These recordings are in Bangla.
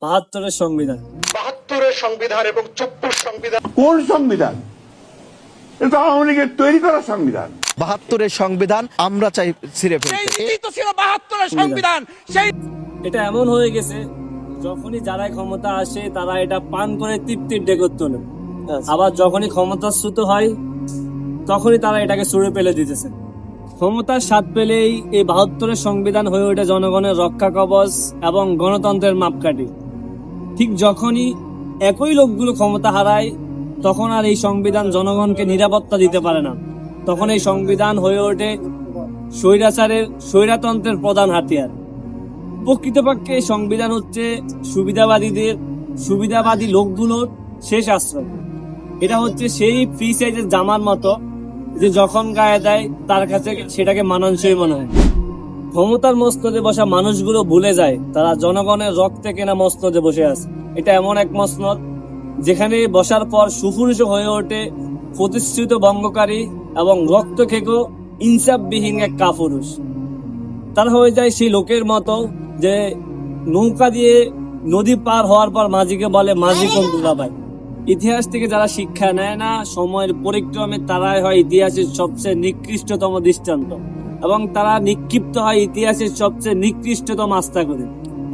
৭২-এর সংবিধান। ৭২-এর সংবিধান এবং ৭৪ সংবিধান। কোন সংবিধান? এটা আওয়ামী লীগের তৈরি করা সংবিধান। ৭২-এর সংবিধান আমরা চাই ছিঁড়ে ফেলতে। এটা এমন হয়ে গেছে, যখনই যারাই ক্ষমতা আসে তারা এটা পান করে তৃপ্তির ডেকর তোলে, আবার যখনই ক্ষমতাচ্যুত হয় তখনই তারা এটাকে ছুঁড়ে ফেলে দিতেছে। ক্ষমতার স্বাদ পেলেই এই ৭২-এর সংবিধান হয়ে ওঠে জনগণের রক্ষা কবচ এবং গণতন্ত্রের মাপকাঠি। ঠিক যখনই একই লোকগুলো ক্ষমতা হারায়, তখন আর এই সংবিধান জনগণকে নিরাপত্তা দিতে পারে না। তখন এই সংবিধান হয়ে ওঠে স্বৈরতন্ত্রের প্রধান হাতিয়ার। প্রকৃতপক্ষে এই সংবিধান হচ্ছে সুবিধাবাদী লোকগুলোর শেষ আশ্রয়। এটা হচ্ছে সেই ফ্রি সাইজের জামার মতো, যে যখন গায়ে দেয় তার কাছে সেটাকে মানানসই মনে হয়। ক্ষমতার মস্তদে বসা মানুষগুলো ভুলে যায় তারা জনগণের রক্তে কেনা মস্তদে বসে আছে। এটা এমন এক মসনদ যেখানে বসার পর সুপুরুষ হয়ে ওঠে প্রতিষ্ঠিত বঙ্গকারী এবং রক্ত খেকো ইনসাফবিহীন এক কাপুরুষ। তারা হয়ে যায় সেই লোকের মতো যে নৌকা দিয়ে নদী পার হওয়ার পর মাঝিকে বলে মাঝি কোন দুলাভাই। ইতিহাস থেকে যারা শিক্ষা নেয় না, সময়ের পরিক্রমে তারাই হয় ইতিহাসের সবচেয়ে নিকৃষ্টতম দৃষ্টান্ত, এবং তারা নিক্ষিপ্ত হয় ইতিহাসের সবচেয়ে নিকৃষ্টতম আস্থা করে,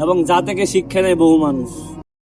এবং যা থেকে শিক্ষা নেয় বহু মানুষ।